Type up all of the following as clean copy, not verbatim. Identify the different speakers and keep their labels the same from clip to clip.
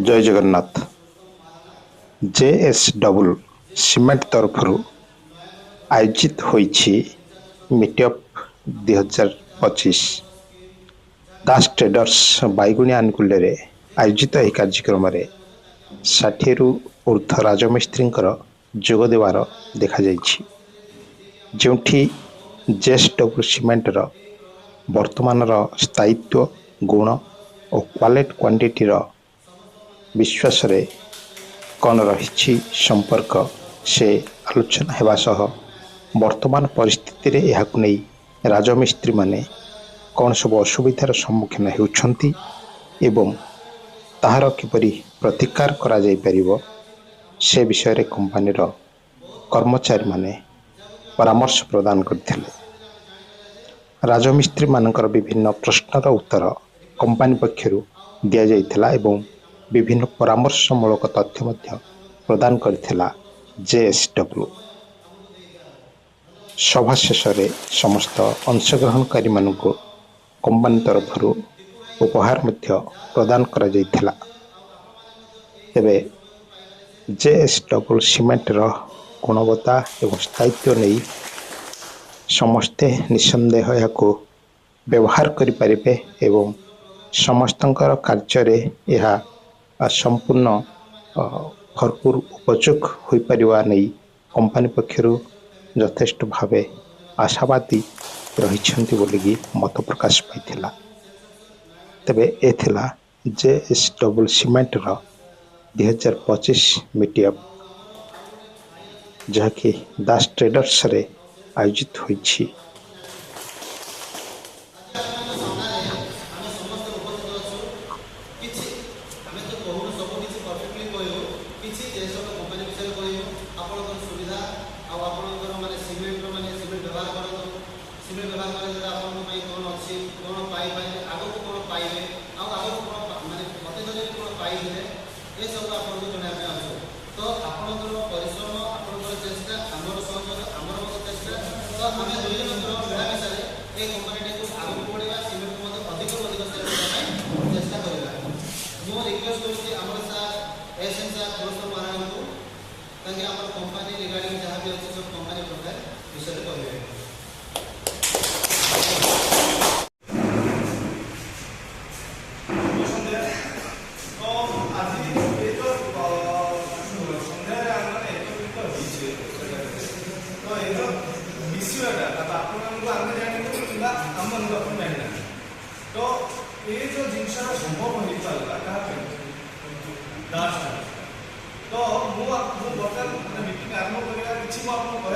Speaker 1: जय Jagannath. JSW cement तरफ आयोजित होइछि मीटअप 2025 दास ट्रेडर्स बैगुणी आनुकूल्य आयोजित यह कार्यक्रम 60 रु ऊर्ध्व राजमिस्त्री जोग देवार देखा जाइछि। जोठी जेएसडब्ल्यू सीमेंटर वर्तमान स्थायित्व गुण और क्वालिटी क्वांटिटी विश्वास रे कौन रही संपर्क से आलोचना हेबा सह वर्तमान परिस्थिति रे यहाकु नै राजमिस्त्री माने कौन सब असुविधार सम्मुखीन होउछंती एवं ताहार किपरि प्रतिकार करा जाय परिबो से विषय रे कंपनीर कर्मचारी माने परामर्श प्रदान करथिले। राजमिस्त्री मानकर विभिन्न प्रश्नर उत्तर कंपनी पक्षरु दिया जायथिला एवं विभिन्न परामर्शमूलक तथ्य मध्य प्रदान करथिला जेएसडब्ल्यू। सभा शेष समस्त अंशग्रहणकारी मानक कंपनी तरफ उपहार मध्य प्रदान करा जायथिला। तेबे जेएसडब्ल्यू सीमेंटर गुणवत्ता एवं स्थायित्व नहीं समस्ते निसंदेह याको व्यवहार करि परिबे एवं समस्तंकर कार्य यह संपूर्ण भरपूर उपयोग हो पारिबा नहीं कंपनी पक्षरु यथेष्ट भावे आशावादी रहिछंती बोलिकी मत प्रकाश पाइथिला। तबे एथिला जेएसडब्ल्यू सीमेंट 2025 मीटअप जहाँकि दास ट्रेडर्स रे आयोजित होइछि।
Speaker 2: तो ये जो जिनस संभव हो पारा तो मुझे बर्तमान मीटिंग आरंभ करने किसी मुझे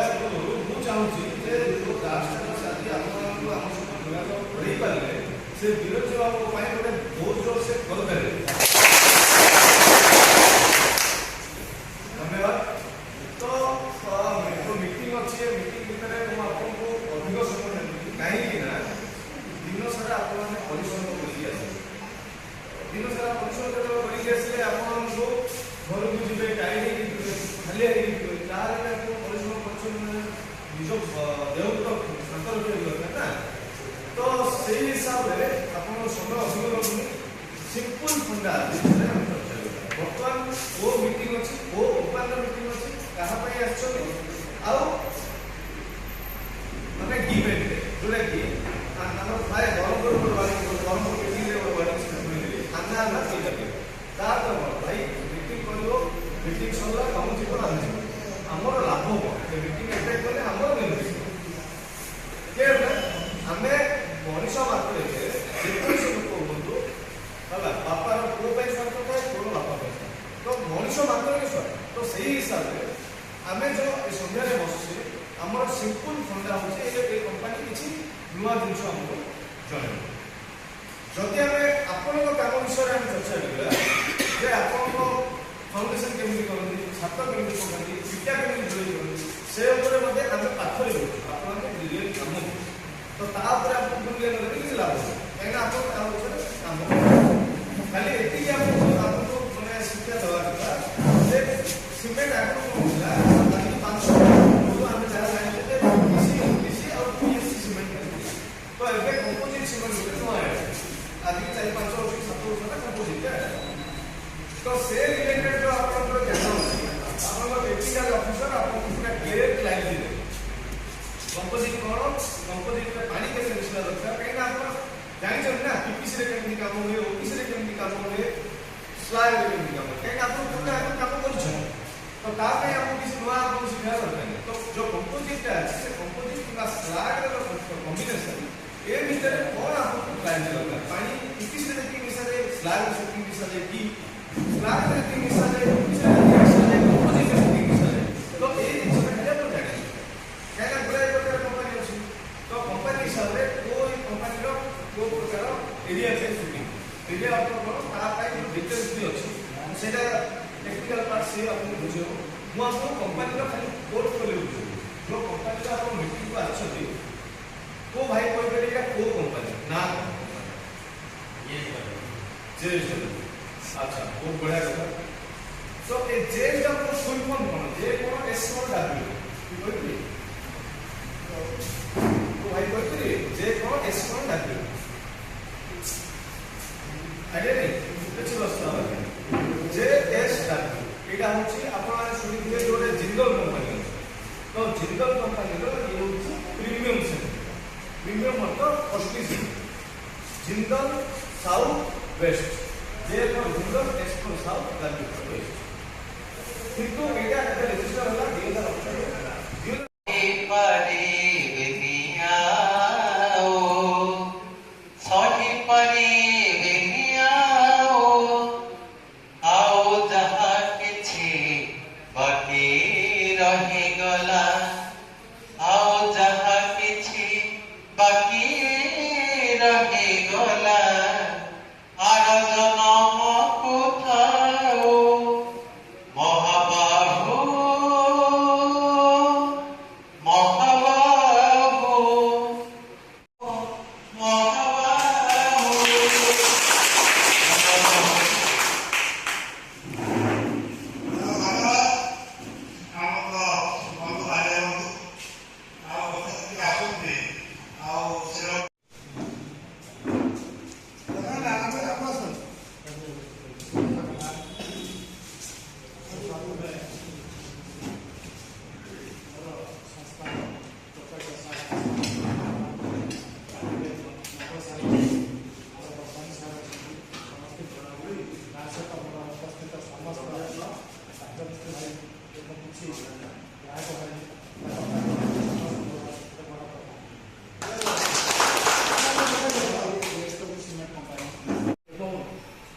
Speaker 2: चाहूँगी जो दास आदि आम सब जोगाजोग पारे से विरोधी गोटे बहुत जोर से कल करें। धन्यवाद। तो जो मीटिंग अच्छे मीटिंग भितर मुझे अधिक समय कहीं दिन सारा आपने परिश्रम करके आसे दिन सारा परिश्रम करके आसले आपको घर को जी टाइम खाली परिश्रम कर निज देह तो शांत रखा ना। तो से हिसाब से आप समय अधिक लगुनि सिंपल फंडा बर्तमान वो मीटिंग अच्छी वो उपान मीटिंग अच्छी क्या मैंने गिव एंड जोटा कि प्राय ब्रह्मपुर भाई मीटिंग कर मीटिंग सरला कम जीवन आमर लाभ हम मीटिंग एटेंड कले आमर आम मनीष मात्र जेकोसी लोक हूँ है बापार पुओ स्वार्थ था पुओ बापा तो मनीष मात्र तो से हिसाब से आम जो सन्धार बसुचे आमर सिंपल फंडा हो कंपानी किसी नुआ जिन आमको जन जदि आम आपण काम विषय में चर्चा करा आप फाउंडेसन केमी करती छात्र केमी पकाती विद्या केमी जोड़ी करती से आम पाखरे रोचे काम तो तापर आप किसी लाभ कहीं आप काम खाली ये आपको मैंने शिक्षा देवा कथा सीमेंट आपको 500 आम जहाँ जाने तो ये कंपोजिट सीमेंट आज 4-5 वर्ष 7 वर्ष कंपोजिट तो ସ୍ଲାଗ କେମିତି କାମ କାହିଁକି ଆପଣ ପୂର୍ବେ ଆଗରୁ କାମ କରୁଛନ୍ତି ତ ତା ପାଇଁ ଆମକୁ କିଛି ନୂଆ ଆପଣଙ୍କୁ ଶିଖିବା ଦରକାର ନାହିଁ। ତ ଯୋଉ କମ୍ପୋଜିଟଟା ଅଛି ସେ କମ୍ପୋଜିଟ କିମ୍ବା ସ୍ଲାଗର କମ୍ବିନେସନ ଏ ଭିତରେ କ'ଣ ଆପଣଙ୍କୁ କ୍ଲାରିଟି ଦରକାର ପାଣି ଇଟିସିରେ ଯେତିକି ମିଶାଯାଏ ସ୍ଲାଗରେ ସେତିକି ମିଶାଯାଏ କି ସ୍ଲାଗରେ ଯେତିକି ମିଶାଯାଏ ଇଟିସିରେ ଯେତିକି ମିଶାଯାଏ କମ୍ପୋଜିଟରେ ସେତିକି ମିଶାଯାଏ ତ ଏଇ ଜିନିଷଟା ଖାଲି ଆପଣ ଜାଣିବେ କାହିଁକିନା ଗୁଡ଼ାଏ ପ୍ରକାର କମ୍ପାନୀ ଅଛି ତ କମ୍ପାନୀ ହିସାବରେ କୋଉ କମ୍ପାନୀର କୋଉ ପ୍ରକାର ଏରିଆ ପାଇଁ ସୁଟିଂ ଏରିଆ ଆପଣଙ୍କର ତା ପାଇଁ ଯେଉଁ ଡିଟେଲ୍ସ ବି ଅଛି ସେଇଟା ଟେକ୍ନିକାଲ ପାର୍ଟ ସେ ଆପଣଙ୍କୁ ବୁଝେଇବ। ମୁଁ ଆପଣଙ୍କୁ କମ୍ପାନୀର ଖାଲି ପୋର୍ଟଫୋଲିଓ ବୁଝେଇବି ଯେଉଁ କମ୍ପାନୀର ଆପଣ ମିଟିଂକୁ ଆସିଛନ୍ତି କୋଉ ଭାଇ କହିପାରିବେ ଏଇଟା କୋଉ କମ୍ପାନୀ ନା ଆଚ୍ଛା ବହୁତ ବଢ଼ିଆ କଥା। ତ ଏ ଜେଟା ଆପଣଙ୍କ ଫୁଲ୍ ଫର୍ମ କ'ଣ ଜେ କ'ଣ ଏସ୍ କ'ଣ ଡବ୍ଲ୍ୟୁ କହିପାରିବେ ଭାଇ କହିପାରିବେ ଯେ କ'ଣ ଏସ୍ କ'ଣ ଡବ୍ଲ୍ୟୁ ଆଇଡ଼ିଆ ନାହିଁ କିଛି ଅସୁବିଧା ହେବନି ଯେ ଏସ୍ ଡବ୍ଲ୍ୟୁ ଏଇଟା ହେଉଛି ଆପଣ ଶୁଣିଥିବେ ଯୋଉଟା ଜିନ୍ଦଲ କମ୍ପାନୀ ଅଛି ତ ଜିନ୍ଦଲ କମ୍ପାନୀର ଇଏ ହେଉଛି ପ୍ରିମିୟମ୍ ସେଟ୍ ପ୍ରିମିୟମ୍ ଅର୍ଥ କଷ୍ଟିଜି ଜିନ୍ଦଲ ସାଉଥ ୱେଷ୍ଟ ଯେ for Jindal S for south W for west କିନ୍ତୁ ଏଇଟା ଏବେ ରେଜିଷ୍ଟର ହେଲା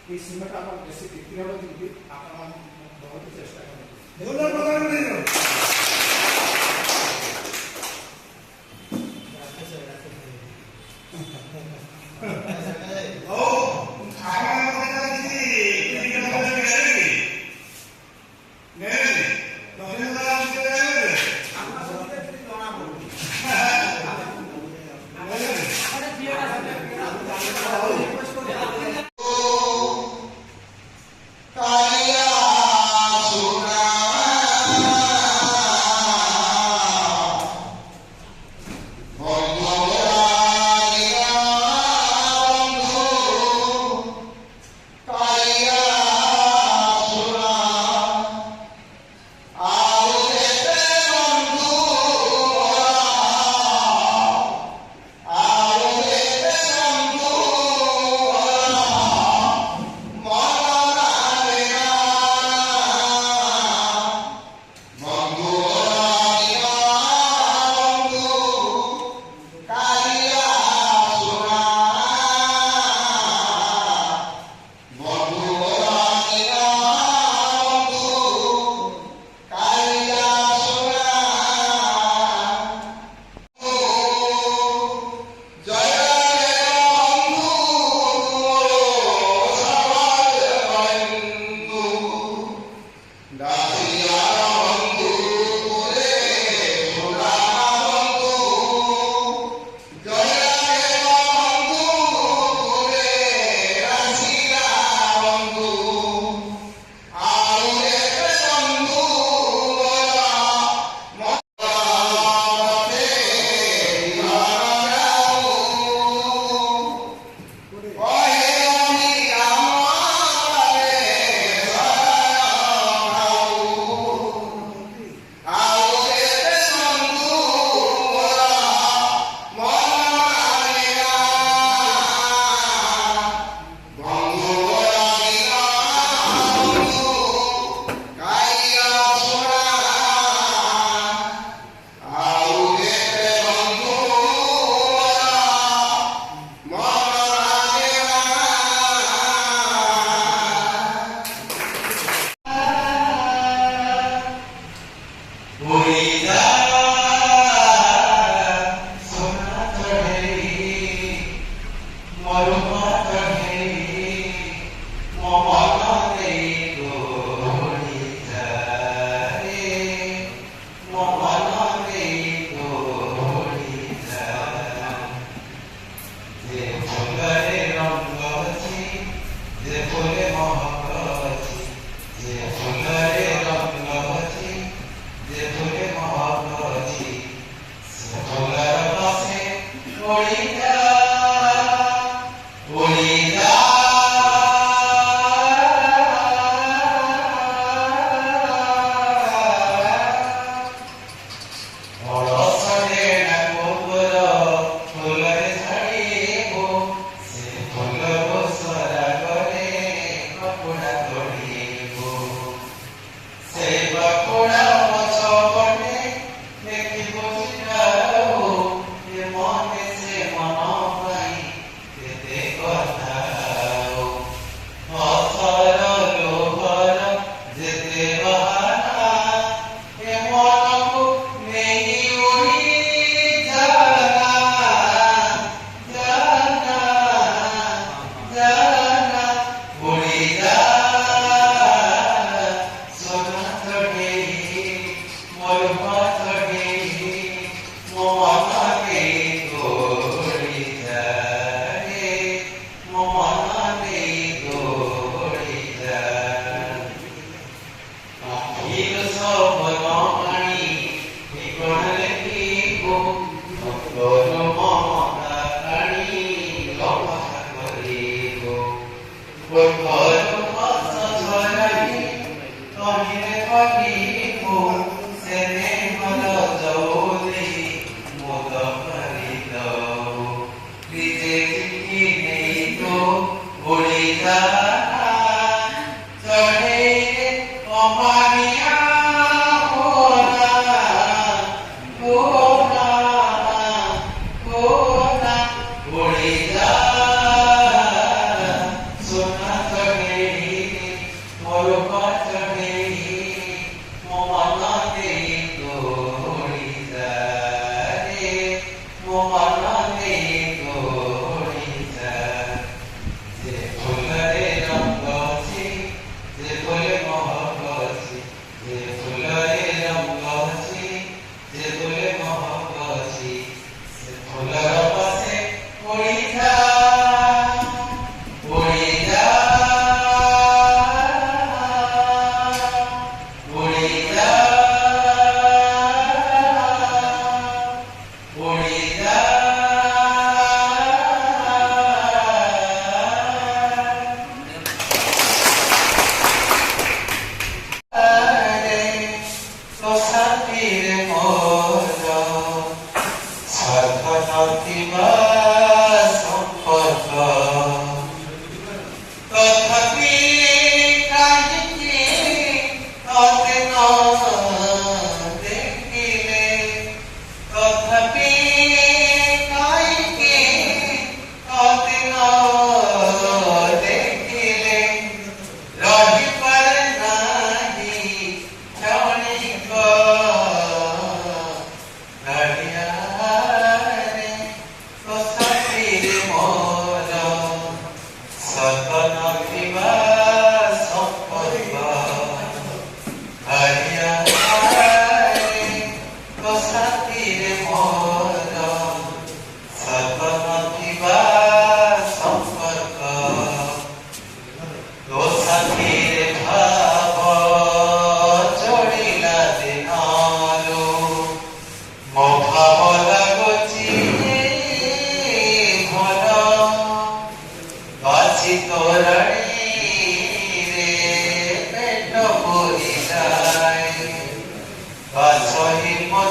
Speaker 2: 2018 सिमेंट आप जैसे बिक्री होती है आप बहुत चेष्टा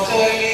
Speaker 3: Soy